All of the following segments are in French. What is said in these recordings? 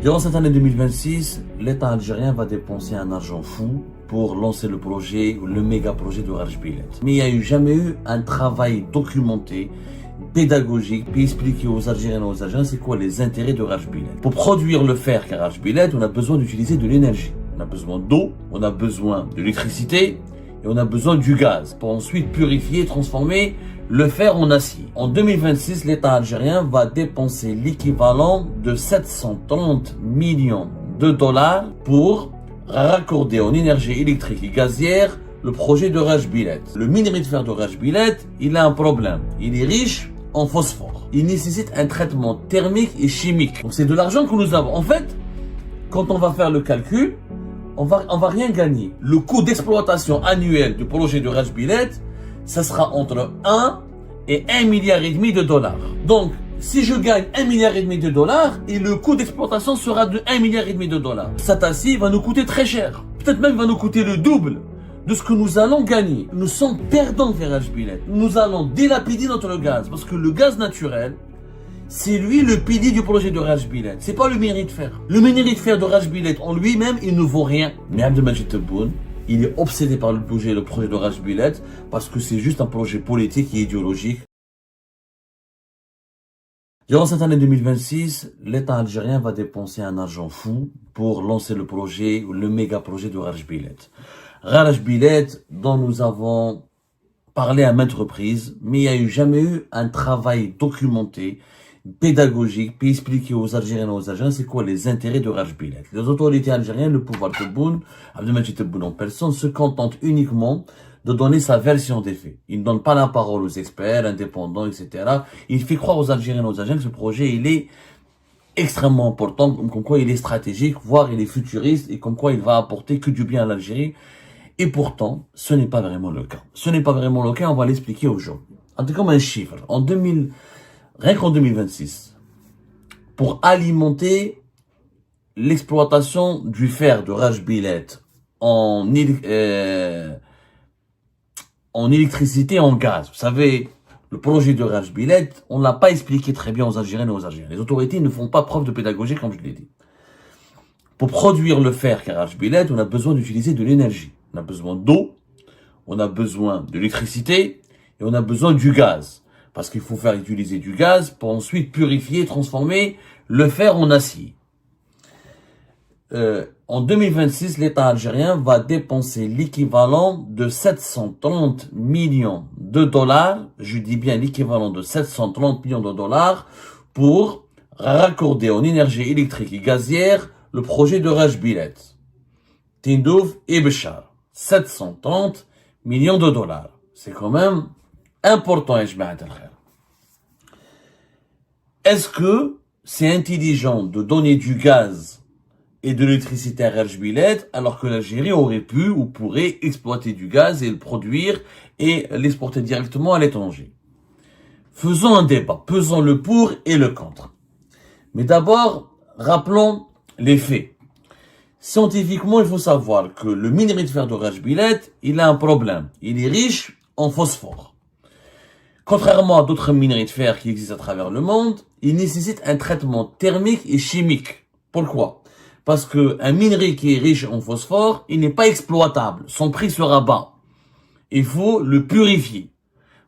Durant cette année 2026, l'État algérien va dépenser un argent fou pour lancer le projet, le méga projet de Rajbilet. Mais il n'y a jamais eu un travail documenté, pédagogique, puis expliquer aux Algériens et aux Algériens c'est quoi les intérêts de Rajbilet. Pour produire le fer qu'est Rajbilet, on a besoin d'utiliser de l'énergie. On a besoin d'eau, on a besoin d'électricité et on a besoin du gaz pour ensuite purifier et transformer le fer en acier. En 2026, l'État algérien va dépenser l'équivalent de 730 millions de dollars pour raccorder en énergie électrique et gazière le projet de Rajbilet. Le minerai de fer de Rajbilet, il a un problème. Il est riche en phosphore. Il nécessite un traitement thermique et chimique. Donc c'est de l'argent que nous avons. En fait, quand on va faire le calcul, on va rien gagner. Le coût d'exploitation annuel du projet de Rajbilet, ça sera entre 1 et 1,5 milliard de dollars. Donc, si je gagne 1,5 milliard de dollars, et le coût d'exploitation sera de 1,5 milliard de dollars. Cet acier va nous coûter très cher. Peut-être même va nous coûter le double de ce que nous allons gagner. Nous sommes perdants vers Rajbilet. Nous allons dilapider notre gaz. Parce que le gaz naturel, c'est lui le pilier du projet de Rajbilet. C'est pas le minerai de fer. Le minerai de fer de Rajbilet en lui-même, il ne vaut rien. Mais Abdelmajid Tebboune, il est obsédé par le projet de Rajbilet parce que c'est juste un projet politique et idéologique. Durant cette année 2026, l'État algérien va dépenser un argent fou pour lancer le projet, le méga projet de Rajbilet. Rajbilet, dont nous avons parlé à maintes reprises, mais il n'y a jamais eu un travail documenté, pédagogique, puis expliquer aux Algériens et aux Algériens c'est quoi les intérêts de Rajbilet. Les autorités algériennes, le pouvoir Tebboune, Abdelmajid Tebboune en personne, se contentent uniquement de donner sa version des faits. Il ne donne pas la parole aux experts, indépendants, etc. Il fait croire aux Algériens et aux Algériens que ce projet, il est extrêmement important, comme quoi il est stratégique, voire il est futuriste, et comme quoi il va apporter que du bien à l'Algérie. Et pourtant, ce n'est pas vraiment le cas. Ce n'est pas vraiment le cas, on va l'expliquer aujourd'hui. En tout cas, comme un chiffre. Rien qu'en 2026, pour alimenter l'exploitation du fer de Rajbilet en électricité et en gaz. Vous savez, le projet de Rajbilet, on ne l'a pas expliqué très bien aux Algériens et aux Algériens. Les autorités ne font pas preuve de pédagogie, comme je l'ai dit. Pour produire le fer qu'est Rajbilet, on a besoin d'utiliser de l'énergie. On a besoin d'eau, on a besoin d'électricité et on a besoin du gaz. Parce qu'il faut faire utiliser du gaz pour ensuite purifier et transformer le fer en acier. En 2026, l'État algérien va dépenser l'équivalent de 730 millions de dollars, je dis bien l'équivalent de 730 millions de dollars, pour raccorder en énergie électrique et gazière le projet de Rajbilet. Tindouf et Béchar. 730 millions de dollars. C'est quand même important, Est-ce que c'est intelligent de donner du gaz et de l'électricité à Rajbilet alors que l'Algérie aurait pu ou pourrait exploiter du gaz et le produire et l'exporter directement à l'étranger? Faisons un débat, pesons le pour et le contre. Mais d'abord, rappelons les faits. Scientifiquement, il faut savoir que le minerai de fer de Rajbilet, il a un problème. Il est riche en phosphore. Contrairement à d'autres minerais de fer qui existent à travers le monde, il nécessite un traitement thermique et chimique. Pourquoi? Parce qu'un minerai qui est riche en phosphore, il n'est pas exploitable. Son prix sera bas. Il faut le purifier.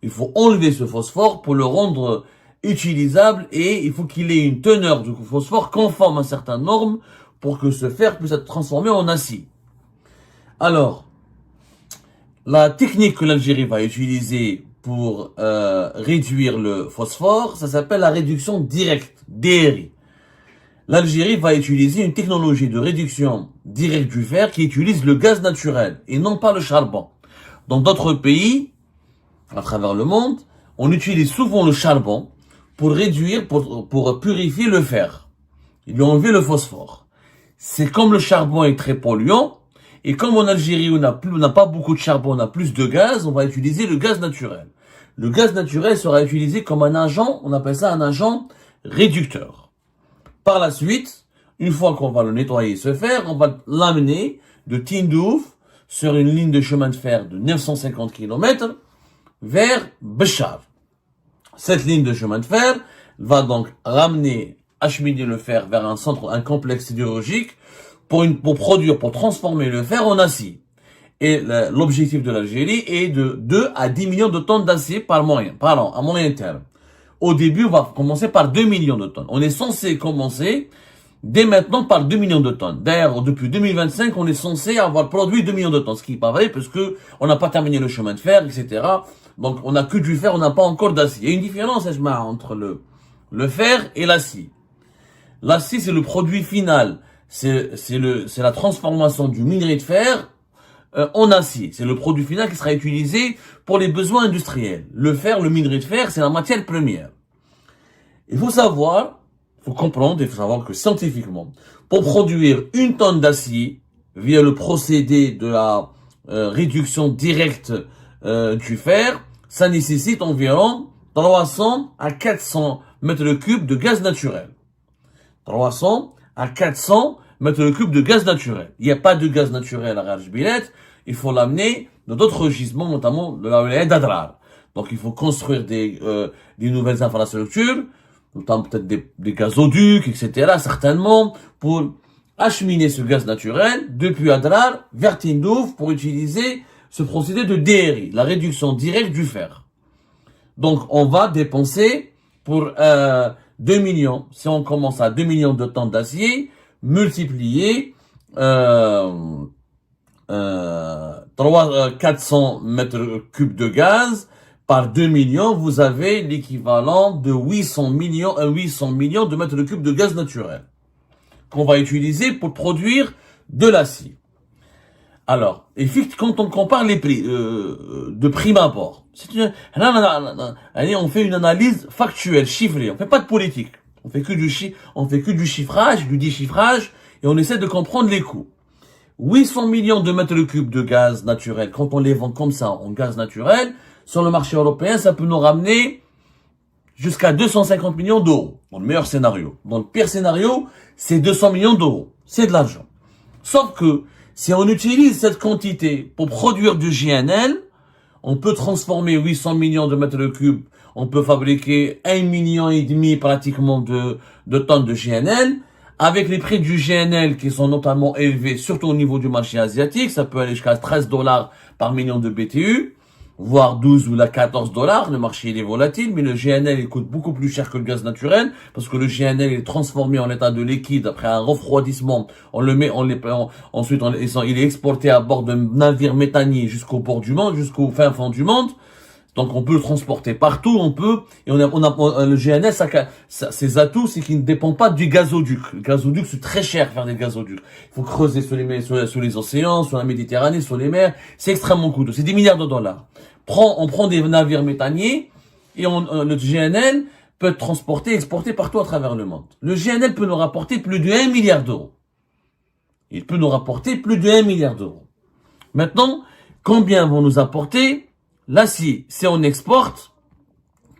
Il faut enlever ce phosphore pour le rendre utilisable et il faut qu'il ait une teneur de phosphore conforme à certaines normes pour que ce fer puisse être transformé en acier. Alors, la technique que l'Algérie va utiliser pour réduire le phosphore, ça s'appelle la réduction directe, DRI. L'Algérie va utiliser une technologie de réduction directe du fer qui utilise le gaz naturel et non pas le charbon. Dans d'autres pays, à travers le monde, on utilise souvent le charbon pour réduire, pour purifier le fer. Il lui a enlevé le phosphore. C'est comme le charbon est très polluant, et comme en Algérie on n'a pas beaucoup de charbon, on a plus de gaz, on va utiliser le gaz naturel. Le gaz naturel sera utilisé comme un agent, on appelle ça un agent réducteur. Par la suite, une fois qu'on va le nettoyer ce fer, on va l'amener de Tindouf sur une ligne de chemin de fer de 950 km vers Béchar. Cette ligne de chemin de fer va donc ramener acheminer le fer vers un centre, un complexe sidérurgique pour transformer le fer en acier. Et l'objectif de l'Algérie est de 2 à 10 millions de tonnes d'acier par an, à moyen terme. Au début, on va commencer par 2 millions de tonnes. On est censé commencer dès maintenant par 2 millions de tonnes. D'ailleurs, depuis 2025, on est censé avoir produit 2 millions de tonnes, ce qui n'est pas vrai parce que on n'a pas terminé le chemin de fer, etc. Donc, on n'a que du fer, on n'a pas encore d'acier. Il y a une différence, entre le fer et l'acier. L'acier, c'est le produit final. C'est la transformation du minerai de fer en acier. C'est le produit final qui sera utilisé pour les besoins industriels. Le fer, le minerai de fer, c'est la matière première. Il faut comprendre, il faut savoir que scientifiquement, pour produire une tonne d'acier, via le procédé de la réduction directe du fer, ça nécessite environ 300 à 400 mètres cubes de gaz naturel. 300 à 400 mètres cubes de gaz naturel. Il n'y a pas de gaz naturel à Rajbilet, il faut l'amener dans d'autres gisements, notamment de la wilaya d'Adrar. Donc il faut construire des nouvelles infrastructures, notamment peut-être des gazoducs, etc., certainement, pour acheminer ce gaz naturel depuis Adrar vers Tindouf pour utiliser ce procédé de DRI, la réduction directe du fer. Donc on va dépenser pour 2 millions, si on commence à 2 millions de tonnes d'acier, multiplié 400 mètres cubes de gaz par 2 millions, vous avez l'équivalent de 800 millions de mètres cubes de gaz naturel qu'on va utiliser pour produire de l'acier. Alors, quand on compare les prix de prime abord, on fait une analyse factuelle, chiffrée. On fait pas de politique. On fait que du chiffrage, du déchiffrage, et on essaie de comprendre les coûts. 800 millions de mètres cubes de gaz naturel, quand on les vend comme ça en gaz naturel, sur le marché européen, ça peut nous ramener jusqu'à 250 millions d'euros, dans le meilleur scénario. Dans le pire scénario, c'est 200 millions d'euros. C'est de l'argent. Sauf que, si on utilise cette quantité pour produire du GNL, on peut transformer 800 millions de mètres cubes, on peut fabriquer 1,5 million pratiquement de tonnes de GNL, avec les prix du GNL qui sont notamment élevés, surtout au niveau du marché asiatique, ça peut aller jusqu'à 13 $ par million de BTU, voire 12 ou 14 $. Le marché il est volatile, mais le GNL il coûte beaucoup plus cher que le gaz naturel, parce que le GNL est transformé en état de liquide après un refroidissement. Ensuite il est exporté à bord d'un navire méthanier jusqu'au bord du monde, jusqu'au fin fond du monde. Donc on peut le transporter partout, le GNL, ses atouts, c'est qu'il ne dépend pas du gazoduc. Le gazoduc, c'est très cher faire des gazoducs. Il faut creuser sous les océans, sur la Méditerranée, sur les mers. C'est extrêmement coûteux. C'est des milliards de dollars. On prend des navires méthaniers et le GNL peut être transporté, exporté partout à travers le monde. Le GNL peut nous rapporter plus de 1 milliard d'euros. Il peut nous rapporter plus de 1 milliard d'euros. Maintenant, combien vont nous apporter l'acier, si on exporte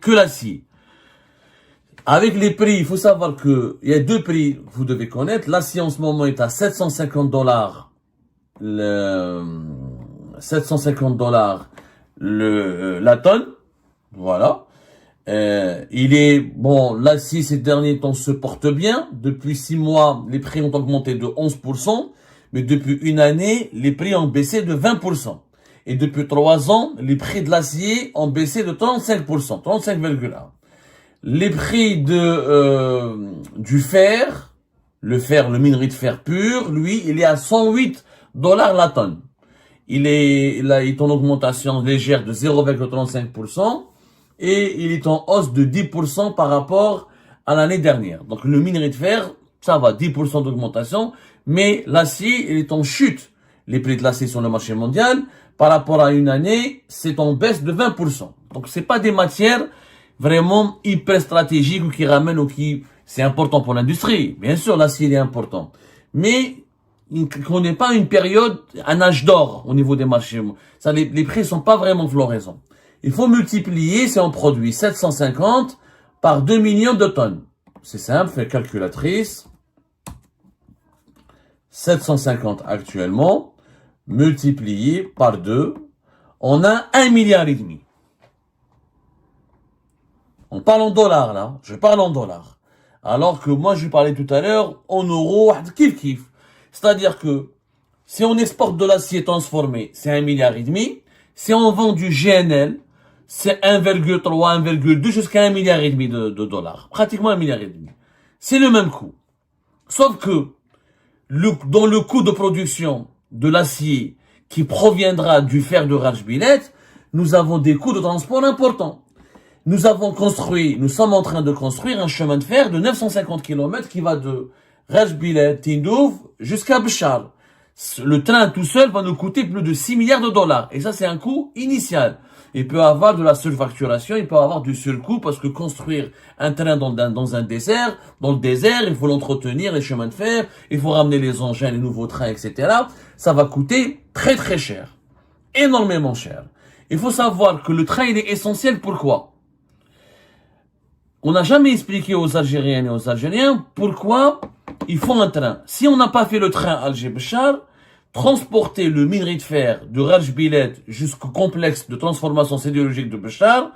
que l'acier? Avec les prix, il faut savoir que il y a deux prix que vous devez connaître. L'acier en ce moment est à 750 $, 750 $ la tonne. Voilà. L'acier ces derniers temps se porte bien. Depuis 6 mois, les prix ont augmenté de 11%, mais depuis une année, les prix ont baissé de 20%. Et depuis 3 ans, les prix de l'acier ont baissé de 35%, 35,1%. Les prix du fer, le minerai de fer pur, lui, il est à 108 $ la tonne. Il est en augmentation légère de 0,35% et il est en hausse de 10% par rapport à l'année dernière. Donc le minerai de fer, ça va, 10% d'augmentation, mais l'acier, il est en chute. Les prix de l'acier sur le marché mondial, par rapport à une année, c'est en baisse de 20%. Donc c'est pas des matières vraiment hyper stratégiques ou qui ramènent c'est important pour l'industrie. Bien sûr, l'acier est important. Mais, qu'on n'est pas une période, un âge d'or au niveau des marchés. Les prix sont pas vraiment florisants. Il faut multiplier, si on produit 750 par 2 millions de tonnes. C'est simple, fait calculatrice. 750 actuellement, multiplié par 2, on a 1,5 milliard. On parle en dollars là, je parle en dollars. Alors que moi, je lui parlais tout à l'heure, en euros, kiff kiff. C'est-à-dire que, si on exporte de l'acier transformé, c'est 1,5 milliard. Si on vend du GNL, c'est 1,3, 1,2 jusqu'à 1,5 milliard de dollars. Pratiquement 1,5 milliard. C'est le même coût. Sauf que, dans le coût de production de l'acier qui proviendra du fer de Rajbilet, nous avons des coûts de transport importants. Nous sommes en train de construire un chemin de fer de 950 km qui va de Rajbilet, Tindouf, jusqu'à Béchar. Le train tout seul va nous coûter plus de 6 milliards de dollars. Et ça, c'est un coût initial. Il peut y avoir de la surfacturation, il peut y avoir du surcoût parce que construire un train dans le désert, il faut l'entretenir, les chemins de fer, il faut ramener les engins, les nouveaux trains, etc. Ça va coûter très très cher. Énormément cher. Il faut savoir que le train, il est essentiel. Pourquoi? On n'a jamais expliqué aux Algériennes et aux Algériens pourquoi ils font un train. Si on n'a pas fait le train Alger-Béchar, transporter le minerai de fer de Rajbilet jusqu'au complexe de transformation sidérurgique de Béchar,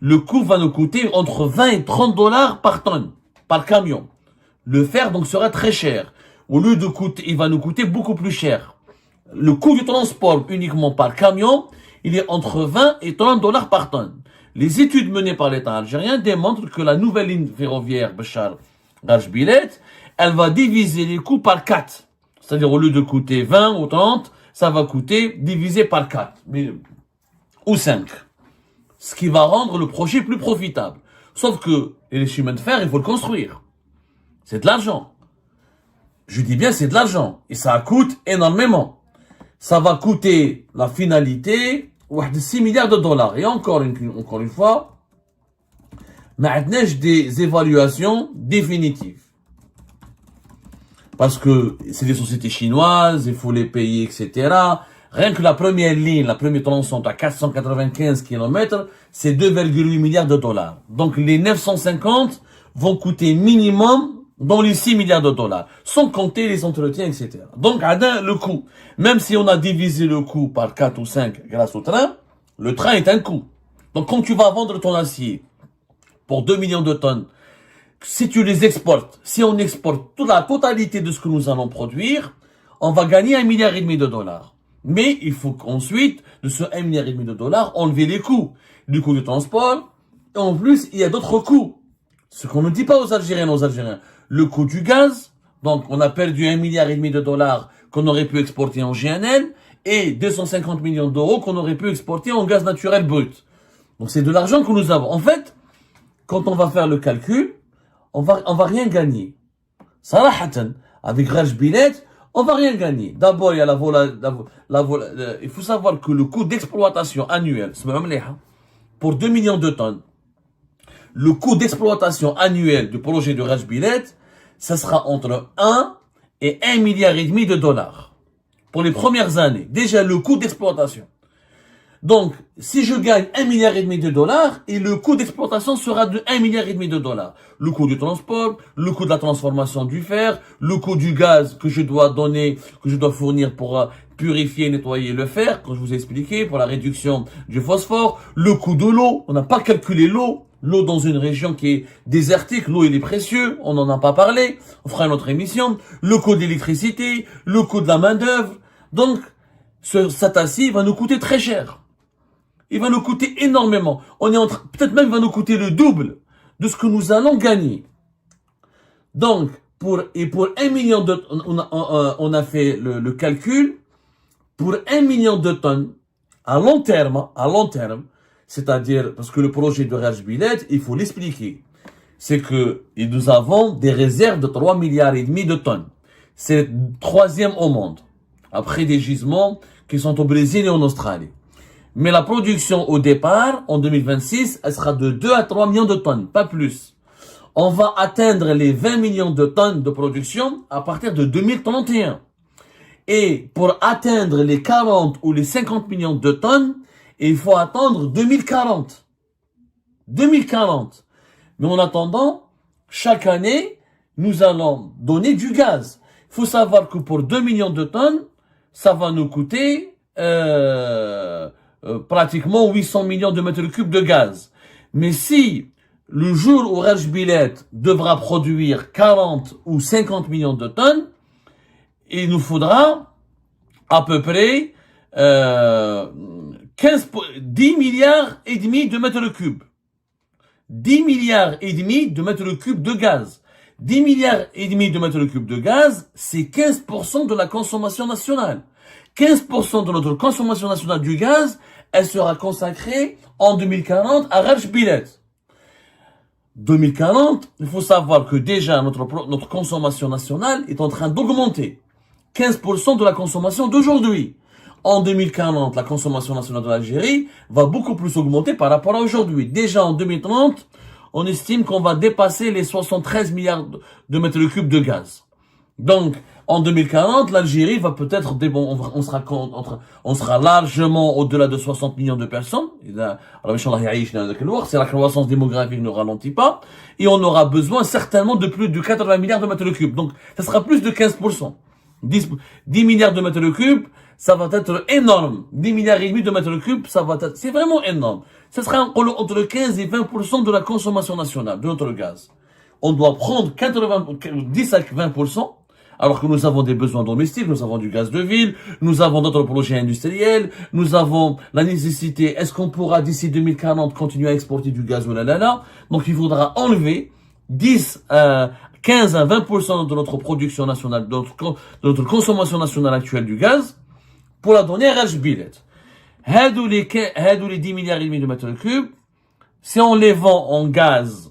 le coût va nous coûter entre 20 et 30 dollars par tonne, par camion. Le fer donc sera très cher. Au lieu de coûter, il va nous coûter beaucoup plus cher. Le coût du transport uniquement par camion, il est entre 20 et 30 dollars par tonne. Les études menées par l'État algérien démontrent que la nouvelle ligne ferroviaire Béchar-Rajbilet, elle va diviser les coûts par 4. C'est-à-dire, au lieu de coûter 20 ou 30, ça va coûter divisé par 4. Ou 5. Ce qui va rendre le projet plus profitable. Sauf que les chemins de fer, il faut le construire. C'est de l'argent. Je dis bien c'est de l'argent. Et ça coûte énormément. Ça va coûter la finalité 6 milliards de dollars. Et encore une fois, maintenant des évaluations définitives. Parce que c'est des sociétés chinoises, il faut les payer, etc. Rien que la première ligne, la première tronçon à 495 km, c'est 2,8 milliards de dollars. Donc les 950 vont coûter minimum dans les 6 milliards de dollars, sans compter les entretiens, etc. Donc, le coût, même si on a divisé le coût par 4 ou 5 grâce au train, le train est un coût. Donc, quand tu vas vendre ton acier pour 2 millions de tonnes, si tu les exportes, si on exporte toute la totalité de ce que nous allons produire, on va gagner 1,5 milliard de dollars. Mais il faut qu'ensuite, de ce 1,5 milliard de dollars, enlever les coûts. Du coût du transport, et en plus, il y a d'autres coûts. Ce qu'on ne dit pas aux Algériens, le coût du gaz, donc on a perdu 1,5 milliard de dollars qu'on aurait pu exporter en GNL, et 250 millions d'euros qu'on aurait pu exporter en gaz naturel brut. Donc c'est de l'argent que nous avons. En fait, quand on va faire le calcul, on va rien gagner. Sarahatan, avec Rajbilet, on va rien gagner. D'abord, il y a il faut savoir que le coût d'exploitation annuel, pour 2 millions de tonnes, le coût d'exploitation annuel du projet de Rajbilet, ça sera entre 1 et 1,5 milliard de dollars. Pour les premières années. Déjà, le coût d'exploitation. Donc, si je gagne 1,5 milliard de dollars, et le coût d'exploitation sera de 1,5 milliard de dollars. Le coût du transport, le coût de la transformation du fer, le coût du gaz que je dois fournir pour purifier et nettoyer le fer, comme je vous ai expliqué, pour la réduction du phosphore, le coût de l'eau, on n'a pas calculé l'eau. L'eau dans une région qui est désertique, l'eau il est précieux, on n'en a pas parlé, on fera une autre émission, le coût de l'électricité, le coût de la main d'œuvre. Donc, cet acier va nous coûter très cher. Il va nous coûter énormément. Peut-être même il va nous coûter le double de ce que nous allons gagner. Donc, pour 1 million de, on a fait le calcul, pour 1 million de tonnes, à long terme, c'est-à-dire, parce que le projet de Rajbilet, il faut l'expliquer. C'est que nous avons des réserves de 3,5 milliards de tonnes. C'est le troisième au monde. Après des gisements qui sont au Brésil et en Australie. Mais la production au départ, en 2026, elle sera de 2 à 3 millions de tonnes, pas plus. On va atteindre les 20 millions de tonnes de production à partir de 2031. Et pour atteindre les 40 ou les 50 millions de tonnes, il faut attendre 2040. 2040. Mais en attendant, chaque année, nous allons donner du gaz. Il faut savoir que pour 2 millions de tonnes, ça va nous coûter pratiquement 800 millions de mètres cubes de gaz. Mais si le jour où Rajbilet devra produire 40 ou 50 millions de tonnes, il nous faudra à peu près 10 milliards et demi de mètres cubes. 10 milliards et demi de mètres cubes de gaz. 10 milliards et demi de mètres cubes de gaz, c'est 15% de la consommation nationale. 15% de notre consommation nationale du gaz, elle sera consacrée en 2040 à Rajbilet. 2040, il faut savoir que déjà notre consommation nationale est en train d'augmenter. 15% de la consommation d'aujourd'hui. En 2040, la consommation nationale de l'Algérie va beaucoup plus augmenter par rapport à aujourd'hui. Déjà en 2030, on estime qu'on va dépasser les 73 milliards de mètres cubes de gaz. Donc, en 2040, l'Algérie va peut-être, on sera largement au-delà de 60 millions de personnes. C'est la croissance démographique ne ralentit pas. Et on aura besoin certainement de plus de 80 milliards de mètres cubes. Donc, ça sera plus de 15%. 10 milliards de mètres cubes, ça va être énorme. 10 milliards et demi de mètres cubes, ça va être, c'est vraiment énorme. Ça sera entre 15 et 20% de la consommation nationale de notre gaz. On doit prendre 10 à 20%, alors que nous avons des besoins domestiques, nous avons du gaz de ville, nous avons d'autres projets industriels, nous avons la nécessité, est-ce qu'on pourra d'ici 2040 continuer à exporter du gaz ou là. Donc il faudra enlever 15 à 20% de notre production nationale, de notre consommation nationale actuelle du gaz, pour la donner à Rajbilet. Hadou les 10 milliards et demi de mètres cubes, si on les vend en gaz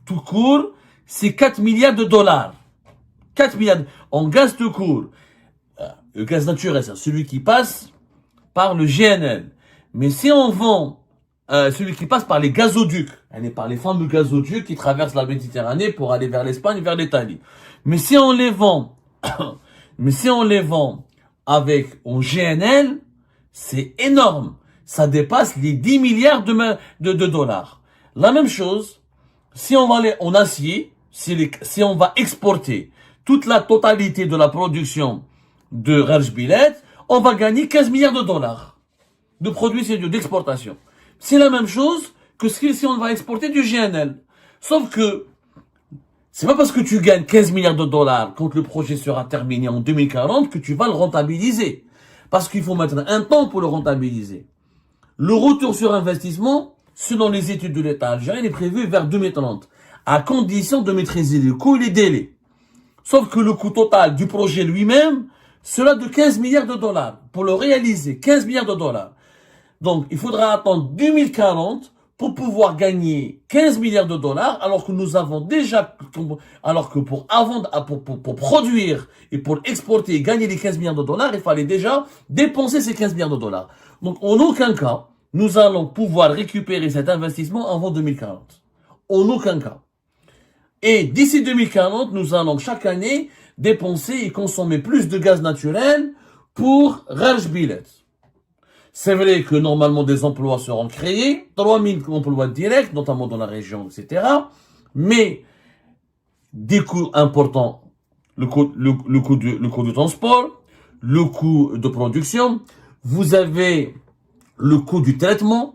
tout court, c'est 4 milliards de dollars. 4 milliards en gaz tout court. Le gaz naturel, c'est celui qui passe par le GNL. Mais si on vend celui qui passe par les gazoducs, par les fameux gazoducs qui traversent la Méditerranée pour aller vers l'Espagne, vers l'Italie. Mais si on les vend, avec en GNL, c'est énorme. Ça dépasse les 10 milliards de dollars. La même chose, si on va aller en acier, si on va exporter toute la totalité de la production de Rajbilet, on va gagner 15 milliards de dollars de produits d'exportation. C'est la même chose que si on va exporter du GNL. Sauf que, c'est pas parce que tu gagnes 15 milliards de dollars quand le projet sera terminé en 2040 que tu vas le rentabiliser. Parce qu'il faut mettre un temps pour le rentabiliser. Le retour sur investissement, selon les études de l'État algérien, est prévu vers 2030, à condition de maîtriser les coûts et les délais. Sauf que le coût total du projet lui-même sera de 15 milliards de dollars. Pour le réaliser, 15 milliards de dollars. Donc, il faudra attendre 2040 pour pouvoir gagner 15 milliards de dollars, alors que nous avons déjà, alors que pour produire et pour exporter et gagner les 15 milliards de dollars, il fallait déjà dépenser ces 15 milliards de dollars. Donc, en aucun cas, nous allons pouvoir récupérer cet investissement avant 2040. En aucun cas. Et d'ici 2040, nous allons chaque année dépenser et consommer plus de gaz naturel pour Rajbilet. C'est vrai que normalement des emplois seront créés, 3000 emplois directs, notamment dans la région, etc. Mais des coûts importants, le coût du transport, le coût de production, vous avez le coût du traitement,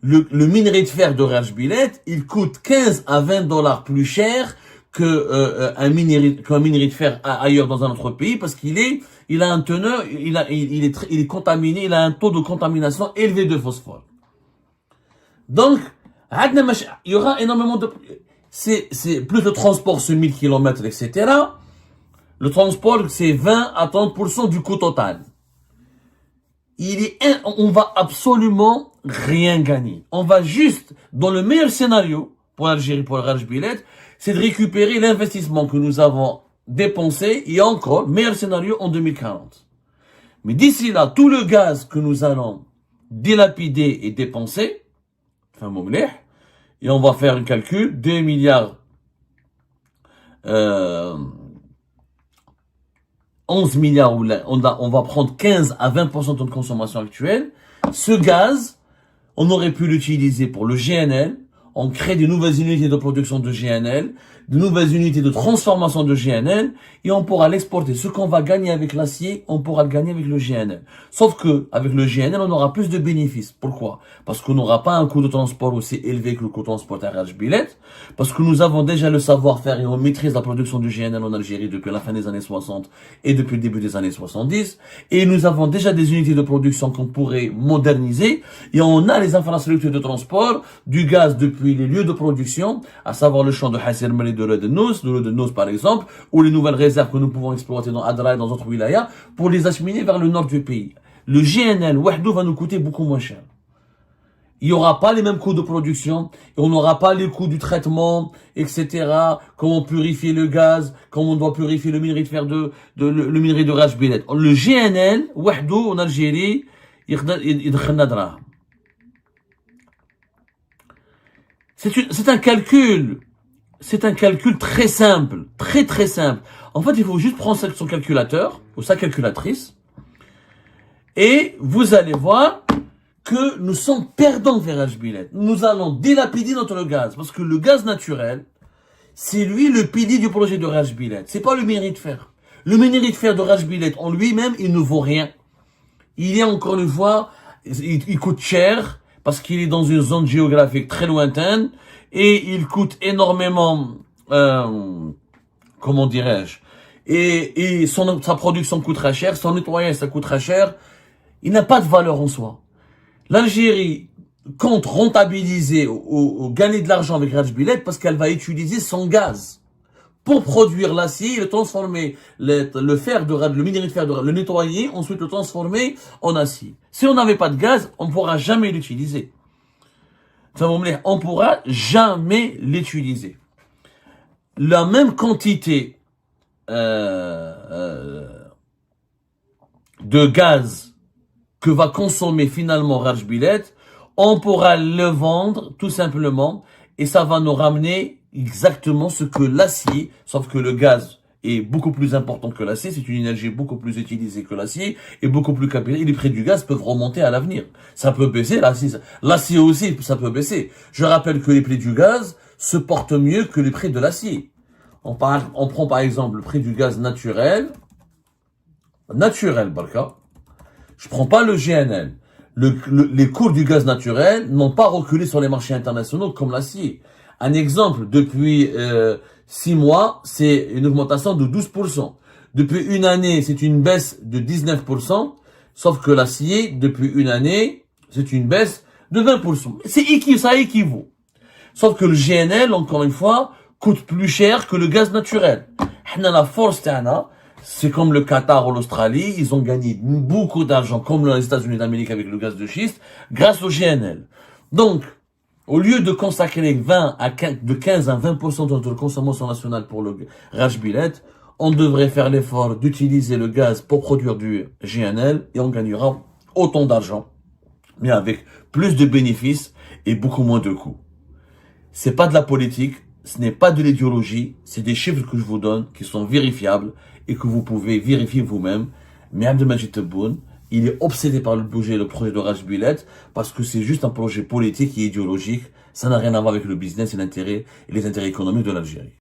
le minerai de fer de Rajbilet, il coûte 15 à 20 dollars plus cher qu'un minerai de fer ailleurs dans un autre pays, parce il a un teneur, il est contaminé, il a un taux de contamination élevé de phosphore. Donc, il y aura énormément c'est plus de transport sur 1000 km, etc. Le transport, c'est 20 à 30% du coût total. On va absolument rien gagner. On va juste, dans le meilleur scénario pour l'Algérie, pour le Rajbilet, c'est de récupérer l'investissement que nous avons dépensé et encore, meilleur scénario en 2040. Mais d'ici là, tout le gaz que nous allons dilapider et dépenser, et on va faire un calcul, 2 milliards, 11 milliards, on va prendre 15 à 20% de notre consommation actuelle. Ce gaz, on aurait pu l'utiliser pour le GNL, on crée de nouvelles unités de production de GNL, de nouvelles unités de transformation de GNL, et on pourra l'exporter. Ce qu'on va gagner avec l'acier, on pourra le gagner avec le GNL. Sauf que, avec le GNL, on aura plus de bénéfices. Pourquoi? Parce qu'on n'aura pas un coût de transport aussi élevé que le coût de transport à Rajbilet, parce que nous avons déjà le savoir-faire et on maîtrise la production de GNL en Algérie depuis la fin des années 60 et depuis le début des années 70, et nous avons déjà des unités de production qu'on pourrait moderniser, et on a les infrastructures de transport, du gaz depuis les lieux de production, à savoir le champ de Hasser Mali de l'Odenous par exemple, ou les nouvelles réserves que nous pouvons exploiter dans Adra et dans d'autres wilayas, pour les acheminer vers le nord du pays. Le GNL, Wahdou, va nous coûter beaucoup moins cher. Il n'y aura pas les mêmes coûts de production, et on n'aura pas les coûts du traitement, etc. Comment purifier le gaz, comment on doit purifier le minerai de fer le minerai de Rajbilet. Le GNL, Wahdou, en Algérie, يدخلنا دراهم. C'est un calcul. C'est un calcul très simple. Très très simple. En fait, il faut juste prendre son calculateur, ou sa calculatrice, et vous allez voir que nous sommes perdants vers Rajbilet. Nous allons dilapider notre gaz. Parce que le gaz naturel, c'est lui le pilier du projet de Rajbilet. C'est pas le minerai de fer. Le minerai de fer de Rajbilet en lui-même, il ne vaut rien. Il est encore une fois, il coûte cher parce qu'il est dans une zone géographique très lointaine et il coûte énormément, comment dirais-je, et sa production coûtera cher, son nettoyage ça coûtera cher. Il n'a pas de valeur en soi. L'Algérie compte rentabiliser ou gagner de l'argent avec Rajbilet parce qu'elle va utiliser son gaz pour produire l'acier et le transformer, le fer le minerai de fer le nettoyer, ensuite le transformer en acier. Si on n'avait pas de gaz, on ne pourra jamais l'utiliser. On pourra jamais l'utiliser. La même quantité de gaz que va consommer finalement Rajbilet, on pourra le vendre tout simplement et ça va nous ramener exactement ce que l'acier, sauf que le gaz est beaucoup plus important que l'acier, c'est une énergie beaucoup plus utilisée que l'acier et beaucoup plus capillaire. Et les prix du gaz peuvent remonter à l'avenir. Ça peut baisser, l'acier aussi, ça peut baisser. Je rappelle que les prix du gaz se portent mieux que les prix de l'acier. On prend par exemple le prix du gaz naturel, Barka. Je prends pas le GNL. Les cours du gaz naturel n'ont pas reculé sur les marchés internationaux comme l'acier. Un exemple, depuis 6 mois, c'est une augmentation de 12%. Depuis une année, c'est une baisse de 19%. Sauf que l'acier, depuis une année, c'est une baisse de 20%. Ça équivaut. Sauf que le GNL, encore une fois, coûte plus cher que le gaz naturel. La force, c'est comme le Qatar ou l'Australie, ils ont gagné beaucoup d'argent, comme les États-Unis d'Amérique avec le gaz de schiste, grâce au GNL. Donc, au lieu de consacrer de 15 à 20% de notre consommation nationale pour le Rajbilet, on devrait faire l'effort d'utiliser le gaz pour produire du GNL et on gagnera autant d'argent, mais avec plus de bénéfices et beaucoup moins de coûts. C'est pas de la politique, ce n'est pas de l'idéologie, c'est des chiffres que je vous donne qui sont vérifiables et que vous pouvez vérifier vous-même. Mais Abdelmajid Tebboune, il est obsédé par le projet de Rajbilet parce que c'est juste un projet politique et idéologique. Ça n'a rien à voir avec le business et les intérêts économiques de l'Algérie.